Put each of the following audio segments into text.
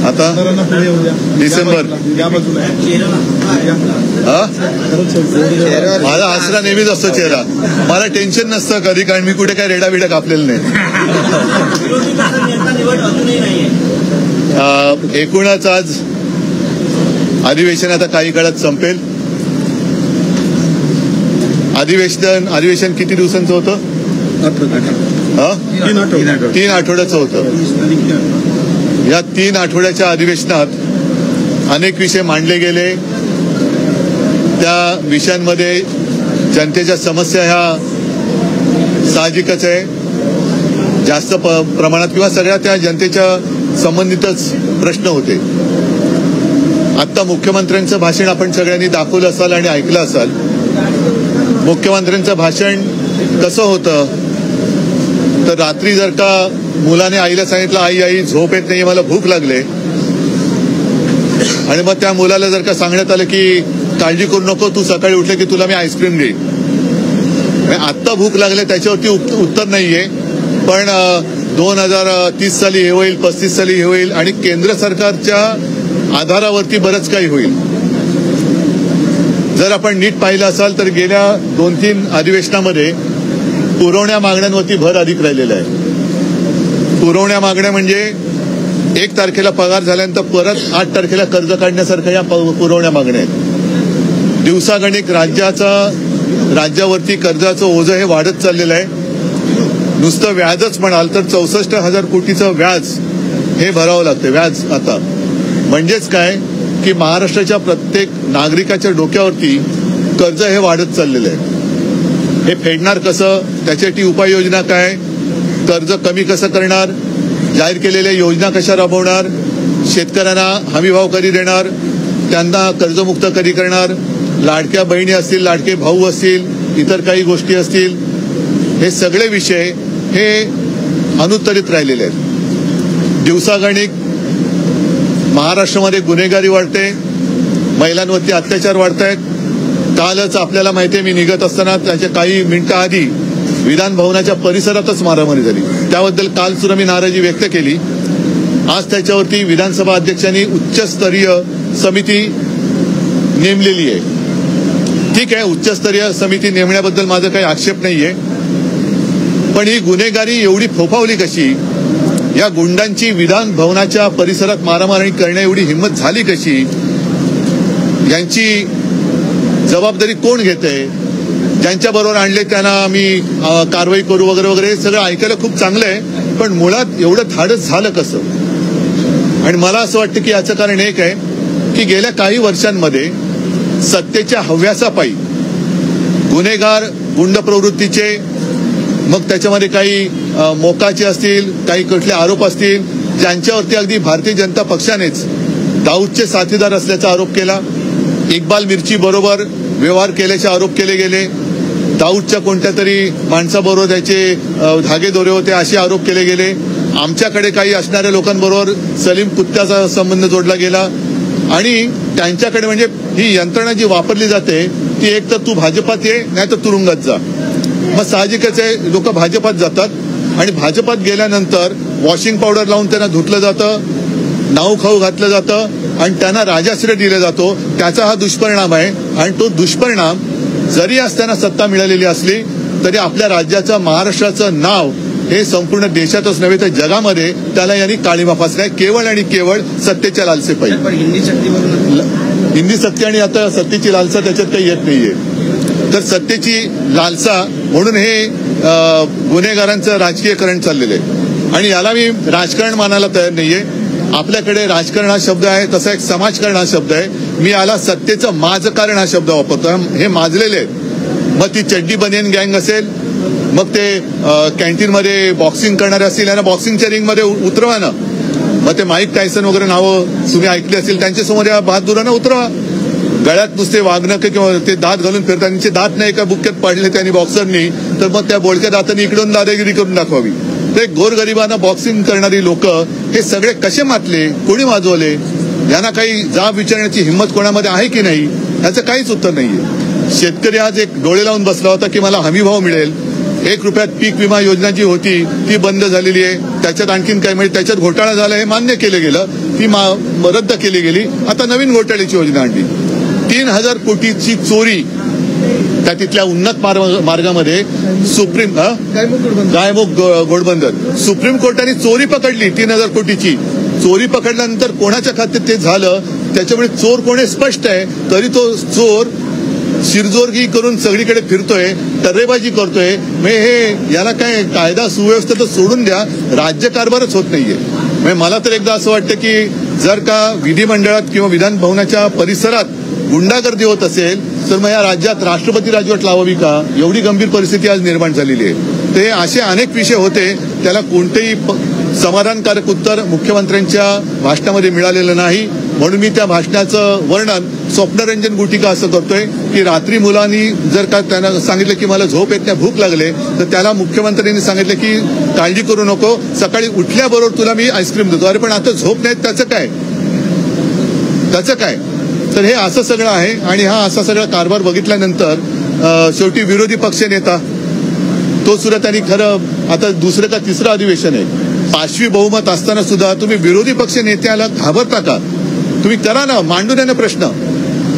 आता डिसेंबर माझा हसरा नेहमीच असतो चेहरा. मला टेन्शन नसतं कधी, कारण मी कुठे काय रेडा बिडा कापलेलं नाही. एकूणच आज अधिवेशन आता काही काळात संपेल. अधिवेशन किती दिवसांचं होतं? 3 आठवड्याचं होतं. या 3 आठवड्याच्या अधिवेशनात अनेक विषय मांडले गेले. त्या विषयांमध्ये जनतेच्या समस्या ह्या साहजिकच आहे, जास्त प्रमाणात किंवा सगळ्या त्या जनतेच्या संबंधितच प्रश्न होते. आता मुख्यमंत्र्यांचं भाषण आपण सगळ्यांनी दाखवलं असाल आणि ऐकलं असाल. मुख्यमंत्र्यांचं भाषण कसं होतं तर रात्री जर का मुलाने आईला सांगितलं, आई आई झोप येत नाही, मला भूक लागले, आणि मग त्या मुलाला जर का सांगण्यात आलं की काळजी करू नको, तू सकाळी उठले की तुला मी आईस्क्रीम देईन. आत्ता भूक लागले त्याच्यावरती उत्तर नाहीये, पण 2030 साली हे होईल, 35 साली हे होईल, आणि केंद्र सरकारच्या आधारावरती बरंच काही होईल. जर आपण नीट पाहिलं असाल तर गेल्या 2-3 अधिवेशनामध्ये पुरवण्या मागण्यांवरती भर अधिक राहिलेला आहे. पुरवण्या मागण्या म्हणजे 1 तारखेला पगार झाल्यानंतर परत 8 तारखेला कर्ज काढण्यासारख्या या पुरवण्या मागण्या आहेत. दिवसागणिक राज्यावरती कर्जाचं ओझं हे वाढत चाललेलं आहे. नुसतं व्याजच म्हणाल तर 64,000 कोटीचं व्याज हे भरावं लागतं. व्याज आता म्हणजेच काय की महाराष्ट्राच्या प्रत्येक नागरिकाच्या डोक्यावरती कर्ज हे वाढत चाललेलं आहे. हे फेडणार कसं, त्याच्यासाठी उपाययोजना काय, कर्ज कमी कसं करणार, जाहीर केलेल्या योजना कशा राबवणार, शेतकऱ्यांना हमीभाव कधी देणार, त्यांना कर्जमुक्त कधी करणार, लाडक्या बहिणी असतील, लाडके भाऊ असतील, इतर काही गोष्टी असतील, हे सगळे विषय हे अनुत्तरित राहिलेले आहेत. दिवसागणिक महाराष्ट्रामध्ये गुन्हेगारी वाढते, महिलांवरती अत्याचार वाढत आहेत. कालच आपल्याला माहितीये, मी निघत असताना त्याच्या काही मिनिटं आधी विधान भवनाच्या परिसरातच मारामारी झाली. त्याबद्दल काल सुद्धा मी नाराजी व्यक्त केली. आज त्याच्यावरती विधानसभा अध्यक्षांनी उच्चस्तरीय समिती नेमलेली आहे. ठीक आहे, उच्चस्तरीय समिती नेमण्याबद्दल माझा काही आक्षेप नाहीये, पण ही गुन्हेगारी एवढी फोफावली कशी, या गुंडांची विधान भवनाच्या परिसरात मारामारी करण्या एवढी हिंमत झाली कशी, यांची जबाबदारी कोण घेते, ज्यांच्या बरोबर आणले त्यांना आम्ही कारवाई करू वगैरे वगैरे, सगळं ऐकायला खूप चांगलं आहे, पण मुळात एवढं धाडस झालं कसं. आणि मला असं वाटतं की याचं कारण एक आहे की गेल्या काही वर्षांमध्ये सत्तेच्या हव्यासापायी गुन्हेगार गुंड प्रवृत्तीचे, मग त्याच्यामध्ये काही मोकाचे असतील, काही कुठले आरोप असतील, ज्यांच्यावरती अगदी भारतीय जनता पक्षानेच दाऊदचे साथीदार असल्याचा आरोप केला, इक्बाल मिर्ची बरोबर व्यवहार केल्याचे आरोप केले गेले, दाऊदच्या कोणत्या तरी माणसाबरोबर त्याचे धागेदोरे होते असे आरोप केले गेले, आमच्याकडे काही असणाऱ्या लोकांबरोबर सलीम कुत्त्याचा संबंध जोडला गेला, आणि त्यांच्याकडे म्हणजे ही यंत्रणा जी वापरली जाते ती एक तर तू भाजपात ये नाही तर तुरुंगात जा. मग साहजिकच आहे, लोक भाजपात जातात, आणि भाजपात गेल्यानंतर वॉशिंग पावडर लावून त्यांना धुतलं जातं, नाऊ खाऊ घातलं जातं, आणि त्यांना राजाश्रय दिला जातो. त्याचा हा दुष्परिणाम आहे. आणि तो दुष्परिणाम जरी असताना सत्ता मिळालेली असली तरी आपल्या राज्याचं, महाराष्ट्राचं नाव हे संपूर्ण देशातच नव्हे तर जगामध्ये त्याला यांनी काळीमा फासलाय, केवळ आणि केवळ सत्तेच्या लालसेपायी. हिंदी सत्य आणि आता सत्तेची लालसा त्याच्यात काही येत नाहीये. तर सत्तेची लालसा म्हणून हे गुन्हेगारांचं राजकीयकरण चाललेलं आहे, आणि याला मी राजकारण मानायला तयार नाहीये. आपल्याकडे राजकारण हा शब्द आहे, तसा एक समाजकारण हा शब्द आहे. मी याला सत्तेचं माझकारण हा शब्द वापरतो. हे माजलेले आहेत. मग ती चड्डी बनियन गँग असेल, मग ते कॅन्टीनमध्ये बॉक्सिंग करणारे असतील, यांना बॉक्सिंगच्या रिंगमध्ये उतरवा ना. मग ते माईक टायसन वगैरे नावं तुम्ही ऐकली असतील, त्यांच्यासमोर या बहादुरांना उतरवा. गळ्यात नुसते वागणं किंवा ते दात घालून फिरतात, त्यांचे दात नाही एका बुक्क्यात पाडले त्यांनी बॉक्सरनी, तर मग त्या बोलक्या दातांनी इकडून दादागिरी करून दाखवावी. ते गोरगरिबांना बॉक्सिंग करणारी लोक हे सगळे कसे मातले, कोणी वाजवले, यांना काही जाब विचारण्याची हिंमत कोणामध्ये आहे की नाही, याचं काहीच उत्तर नाहीये. शेतकरी आज एक डोळे लावून बसला होता की मला हमीभाव मिळेल, 1 रुपयात पीक विमा योजना जी होती ती बंद झालेली आहे. त्याच्यात आणखीन काय म्हणजे त्याच्यात घोटाळा झाला हे मान्य केलं गेलं, ती रद्द केली गेली. आता नवीन घोटाळ्याची योजना आणली. 3,000 कोटीची चोरी त्या तिथल्या उन्नत मार्गामध्ये सुप्रीम गायमुख घोडबंदर सुप्रीम कोर्टाने चोरी पकडली. 3,000 कोटीची चोरी पकडल्यानंतर कोणाच्या खात्यात ते झालं त्याच्यामुळे चोर कोण स्पष्ट आहे. तरी तो चोर शिरजोरगी करून सगळीकडे फिरतोय, टर्रेबाजी करतोय. म्हणजे हे याला काय कायदा सुव्यवस्था तर सोडून द्या, राज्यकारभारच होत नाहीये. म्हणजे मला तर एकदा असं वाटतं की जर का विधिमंडळात किंवा विधान भवनाच्या परिसरात गुंडागर्दी होत असेल तर मग या राज्यात राष्ट्रपती राजवट लावावी का? एवढी गंभीर परिस्थिती आज निर्माण झालेली आहे. ते असे अनेक विषय होते, त्याला कोणतेही समाधानकारक उत्तर मुख्यमंत्र्यांच्या भाषणामध्ये मिळालेलं नाही. म्हणून मी त्या भाषणाचं वर्णन स्वप्नरंजन गुटिका असं करतोय की रात्री मुलांनी जर का त्यांना सांगितलं की मला झोप येत नाही, भूक लागले, तर त्याला मुख्यमंत्र्यांनी सांगितलं की काळजी करू नको, सकाळी उठल्याबरोबर तुला मी आईस्क्रीम देतो. अरे पण आता झोप नाही, त्याचं काय? तर हे असं सगळं आहे. आणि हा असा सगळा कारभार बघितल्यानंतर शेवटी विरोधी पक्ष नेता तो सुद्धा त्यांनी खरं आता दुसरं का तिसरं अधिवेशन आहे, 5वी बहुमत असताना सुद्धा तुम्ही विरोधी पक्ष नेत्याला घाबरता का? तुम्ही करा ना, मांडू द्या ना प्रश्न.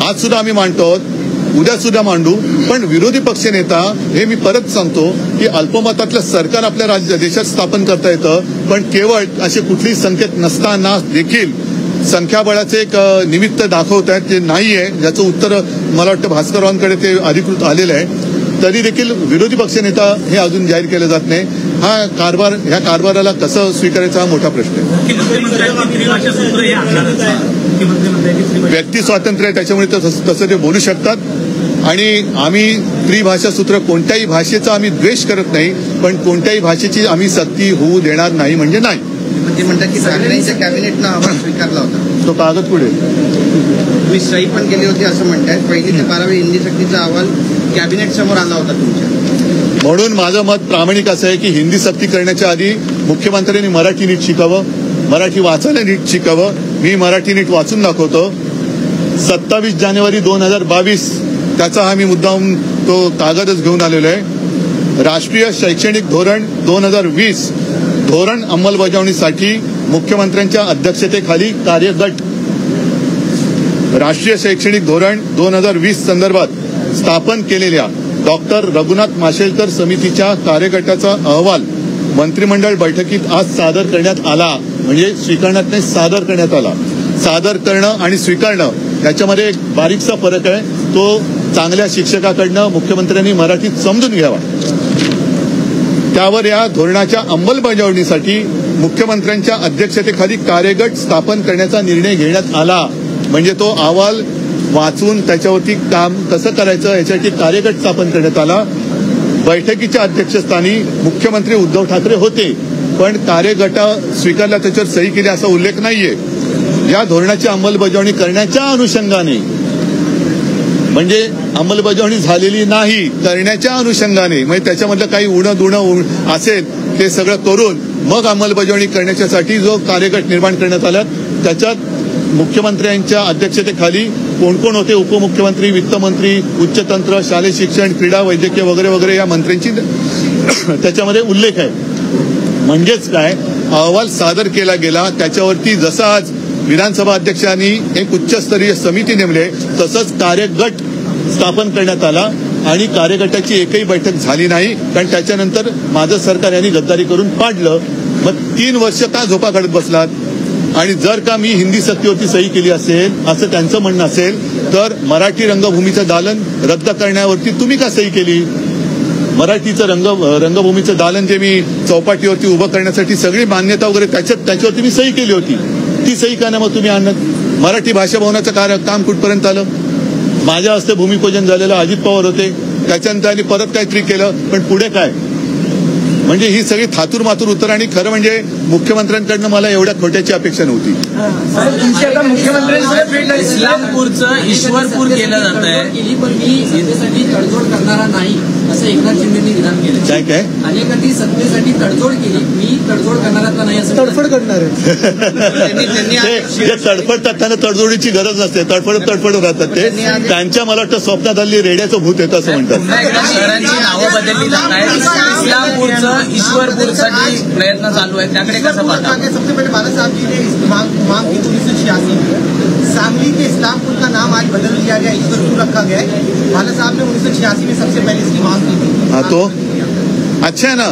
आज सुद्धा आम्ही मांडतो, उद्या सुद्धा मांडू. पण विरोधी पक्ष नेता हे मी परत सांगतो की अल्पमतातलं सरकार आपल्या देशात स्थापन करता येतं, पण केवळ असे कुठलेही संकेत नसताना देखील संख्याबळाचे एक निमित्त दाखवत आहेत जे नाहीये, ज्याचं उत्तर मला वाटतं भास्कररावांकडे ते अधिकृत आलेलं आहे. तरी देखील विरोधी पक्षनेता हे अजून जाहीर केलं जात नाही. ह्या कारभाराला कसं स्वीकारायचा हा मोठा प्रश्न आहे. व्यक्ती स्वातंत्र्य आहे, त्याच्यामुळे तसं ते बोलू शकतात. आणि आम्ही त्रिभाषा सूत्र कोणत्याही भाषेचा आम्ही द्वेष करत नाही, पण कोणत्याही भाषेची आम्ही सक्ती होऊ देणार नाही म्हणजे नाही. ते म्हणतात की ठाकरेंच्या कॅबिनेटनं अहवाल स्वीकारला होता, तो कागद पुढे तुम्ही सही पण केली होती असं म्हणतायत. 1ली ते 12वी हिंदी सक्तीचा अहवाल कॅबिनेट समोर आला होता तुमच्या. म्हणून माझं मत प्रामाणिक असं आहे की हिंदी सक्ती करण्याच्या आधी मुख्यमंत्र्यांनी मराठी नीट शिकावं, मराठी वाचायला नीट शिकावं. मी मराठी नीट वाचून दाखवतो. 27 जानेवारी 2022 त्याचा हा मी मुद्दाम तो कागदच घेऊन आलेलो आहे. राष्ट्रीय शैक्षणिक धोरण 2020 धोरण अंमलबजावणीसाठी मुख्यमंत्र्यांच्या अध्यक्षतेखाली कार्यगट. राष्ट्रीय शैक्षणिक धोरण 2020 संदर्भात स्थापन केलेल्या डॉक्टर रघुनाथ माशेलकर समितीच्या कार्यगटाचा अहवाल मंत्रिमंडळ बैठकीत आज सादर करण्यात आला. म्हणजे स्वीकारण्यात नाही, सादर करण्यात आला. सादर करणं आणि स्वीकारणं याच्यामध्ये एक बारीकसा फरक आहे. तो चांगल्या शिक्षकाकडनं मुख्यमंत्र्यांनी मराठीत समजून घ्यावा. त्यावर या धोरणाच्या अंमलबजावणीसाठी मुख्यमंत्र्यांच्या अध्यक्षतेखाली कार्यगट स्थापन करण्याचा निर्णय घेण्यात आला. म्हणजे तो अहवाल वाचून त्याच्यावरती काम कसं करायचं याच्यासाठी कार्यगट स्थापन करण्यात आला. बैठकीच्या अध्यक्षस्थानी मुख्यमंत्री उद्धव ठाकरे होते, पण कार्यगट स्वीकारला त्याच्यावर सही केली असा उल्लेख नाहीये. या धोरणाची अंमलबजावणी करण्याच्या अनुषंगाने, म्हणजे अंमलबजावणी झालेली नाही, करण्याच्या अनुषंगाने, म्हणजे त्याच्यामधलं काही उणं दुणं असेल ते सगळं करून मग अंमलबजावणी करण्याच्यासाठी जो कार्यगट निर्माण करण्यात आला त्याच्यात मुख्यमंत्र्यांच्या अध्यक्षतेखाली कोण कोण होते, उपमुख्यमंत्री, वित्तमंत्री, उच्चतंत्र, शालेय शिक्षण, क्रीडा, वैद्यकीय वगैरे वगैरे या मंत्र्यांची त्याच्यामध्ये उल्लेख आहे. म्हणजेच काय, अहवाल सादर केला गेला, त्याच्यावरती जसं आज विधानसभा अध्यक्षांनी एक उच्चस्तरीय समिती नेमले तसंच कार्यगट स्थापन करण्यात आला. आणि कार्यगटाची एकही बैठक झाली नाही, कारण त्याच्यानंतर माझं सरकार यांनी गद्दारी करून पाडलं. मग 3 वर्ष का झोपा काढत बसलात? आणि जर का मी हिंदी सक्तीवरती सही केली असेल असं त्यांचं म्हणणं असेल तर मराठी रंगभूमीचं दालन रद्द करण्यावरती तुम्ही का सही केली? मराठीचं रंगभूमीचं दालन जे मी चौपाटीवरती उभं करण्यासाठी सगळी मान्यता वगैरे त्याच्यावरती मी सही केली होती, ती सही का ना मग तुम्ही आणत? मराठी भाषा भवनाचं काम कुठपर्यंत आलं? माझ्या हस्ते भूमिपूजन झालेलं, अजित पवार होते, त्याच्यानंतर परत काहीतरी केलं, पण पुढे काय? म्हणजे ही सगळी थातूर मातूर उत्तर. आणि खरं म्हणजे मुख्यमंत्र्यांकडनं मला एवढ्या खोट्याची अपेक्षा नव्हती. इस्लामपूरचं ईश्वरपूर केलं जात आहे, पण मी सत्तेसाठी तडजोड करणारा नाही असं एकनाथ शिंदेनी विधान केलं. काय अनेकांनी सत्तेसाठी तडजोड केली, मी तडजोड करणारा नाही असं तडफड करणार जे तडफडतात त्यांना तडजोडीची गरज नसते. तडफडत राहतात ते. त्यांच्या मला वाटतं स्वप्नात हल्ली रेड्याचं भूत येतं असं म्हणतात. पुन्हा एकदा शहरांची नावं बदलली जात आहेत. इस्लामपूरचं ईश्वरपूरसाठी प्रयत्न चालू आहे, त्याकडे कसं पाहता? सबसे पहले बाला साहब जी ने मांग की 1986 में सांगली के इस्लामपुर का नाम आज बदल दिया गया, ईश्वरपुर रखा गया है. बाला साहब ने 1986 में सबसे पहले इसकी मांग की थी. हाँ तो अच्छा है ना,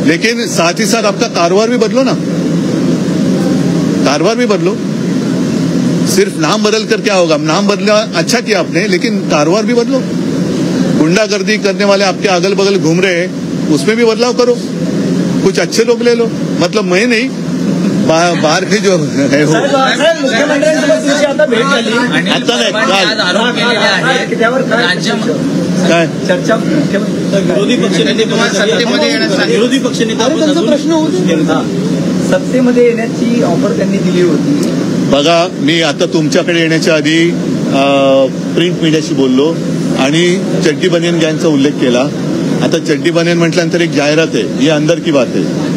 लेकिन साथ ही साथ आपका कारोबार भी बदलो ना. कारोबार भी बदलो. सिर्फ नाम बदल कर क्या होगा? नाम बदला अच्छा किया आपने, लेकिन कारोबार भी बदलो. गुंडागर्दी करने वाले आपके अगल बगल घूम रहे हैं, उसमें भी बदलाव करो. कुछ अच्छे लोग ले लो. मतलब मैं नहीं, बाहर के जो है हो. आता नाही काल आरोप केलेले आहेत राज्य काय चर्चा विरोधी पक्षनेते विरोधी पक्षनेता प्रश्न होता. सत्तेमध्ये येण्याची ऑफर त्यांनी दिली होती. बघा, मी आता तुमच्याकडे येण्याच्या आधी प्रिंट मीडियाशी बोललो आणि चड्डी बनियन गँगचा उल्लेख केला. आता चड्डी बनियन म्हटल्यानंतर एक जाहिरात आहे, ही अंदर की बात आहे.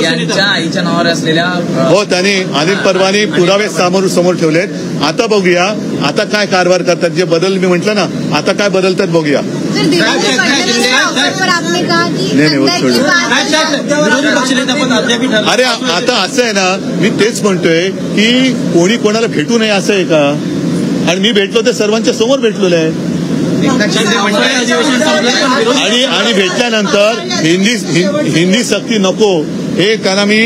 यांच्या आईच्या नावावर असलेल्या हो, त्यांनी अनेक परवाने पुरावे समोर ठेवलेत. आता बघूया आता काय कारभार करतात. जे बदल मी म्हटलं ना, आता काय बदलतात बघूया. नहीं अरे आता असं आहे ना, मी तेच म्हणतोय की कोणी कोणाला भेटू नये असं आहे का? आणि मी भेटलो ते सर्वांच्या समोर भेटलेलं आहे. आणि भेटल्यानंतर हिंदी सक्ती नको हे त्यांना मी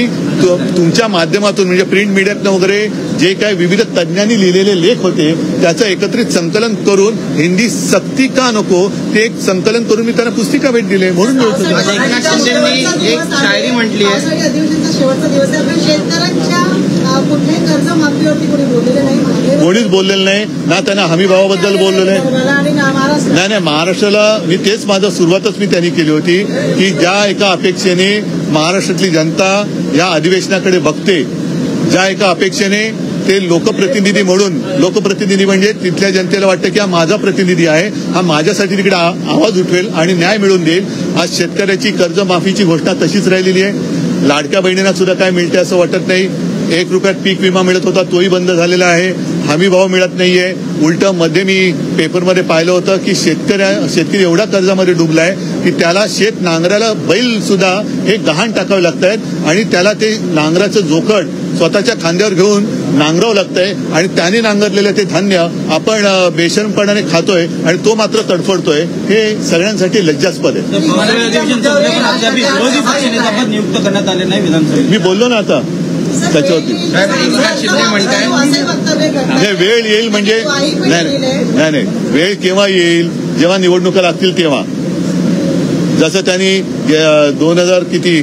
तुमच्या माध्यमातून म्हणजे प्रिंट मीडियातनं वगैरे जे काही विविध तज्ज्ञांनी लिहिलेले लेख होते त्याचं एकत्रित संकलन करून हिंदी सक्ती का नको ते एक संकलन करून मी त्यांना पुस्तिका भेट दिली. म्हणून एकनाथ शिंदेंनी एक शायरी म्हटली आहे. अधिवेशनाचा शेवटचा दिवस आहे, पण शेतकऱ्यांच्या कुठल्याही कर्जमाफीवरती कोणी बोललेलं नाही. कोणीच बोललेलं नाही ना. त्यांना हमी भावाबद्दल बोललेलं नाही. नाही महाराष्ट्राला मी तेच माझं सुरुवातच मी त्यांनी केली होती की ज्या एका अपेक्षेने महाराष्ट्रातली जनता या अधिवेशनाकडे बघते, ज्या एका अपेक्षेने ते लोकप्रतिनिधी म्हणून, लोकप्रतिनिधी म्हणजे तिथल्या जनतेला वाटतं की हा माझा प्रतिनिधी आहे, हा माझ्यासाठी तिकडे आवाज उठवेल आणि न्याय मिळवून देईल. आज शेतकऱ्याची कर्जमाफीची घोषणा तशीच राहिलेली आहे. लाडक्या बहिणींना सुद्धा काय मिळते असं वाटत नाही. 1 रुपयात पीक विमा मिळत होता, तोही बंद झालेला आहे. हमी भाव मिळत नाहीये. उलट मध्ये मी पेपरमध्ये पाहिलं होतं की शेतकरी एवढा कर्जामध्ये डुबलाय की त्याला शेत नांगराला बैल सुद्धा हे गहाण टाकावे लागत आहेत आणि त्याला ते नांगराचं जोखड स्वतःच्या खांद्यावर घेऊन नांगरावं लागतंय आणि त्याने नांगरलेलं ते धान्य आपण बेशरमपणाने खातोय आणि तो मात्र तडफडतोय. हे सगळ्यांसाठी लज्जास्पद आहे. विरोधी पक्षनेता नियुक्त करण्यात आले नाही विधानसभेत. मी बोललो ना आता त्याच्यावरती. वेळ येईल म्हणजे नाही वेळ केव्हा येईल? जेव्हा निवडणुका लागतील तेव्हा. जसं त्यांनी 2000 किती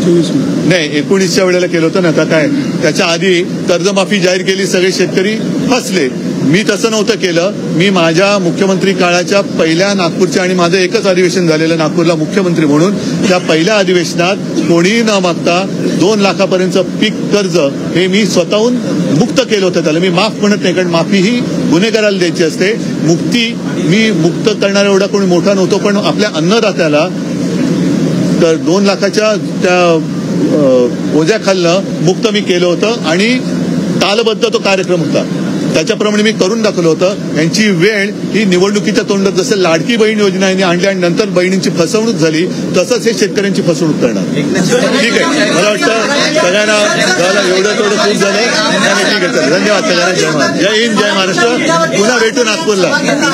19च्या वेळेला केलं होतं ना, काय त्याच्या आधी कर्जमाफी जाहीर केली, सगळे शेतकरी फसले. मी तसं नव्हतं केलं. मी माझ्या मुख्यमंत्री काळाच्या पहिल्या नागपूरच्या आणि माझं एकच अधिवेशन झालेलं नागपूरला मुख्यमंत्री म्हणून, त्या पहिल्या अधिवेशनात कोणीही न मागता 2 लाखापर्यंतचं पीक कर्ज हे मी स्वतःहून मुक्त केलं होतं. त्याला मी माफ म्हणत नाही, कारण माफी ही गुन्हेगाराला द्यायची असते. मुक्ती मी मुक्त करणारा एवढा कोणी मोठा नव्हतो, पण आपल्या अन्नदात्याला तर 2 लाखाच्या त्या ओझ्याखालनं मुक्त मी केलं होतं आणि तालबद्ध तो कार्यक्रम होता. त्याच्याप्रमाणे मी करून दाखवलं होतं. यांची वेळ ही निवडणुकीच्या तोंडात जसं लाडकी बहीण योजना यांनी आणली आणि नंतर बहिणींची फसवणूक झाली, तसंच हे शेतकऱ्यांची फसवणूक करणार. ठीक आहे, मला वाटतं सगळ्यांना एवढं तेवढं खूप झालं. ठीक आहे, धन्यवाद सगळ्यांना. जय हिंद, जय महाराष्ट्र. पुन्हा भेटू नागपूरला.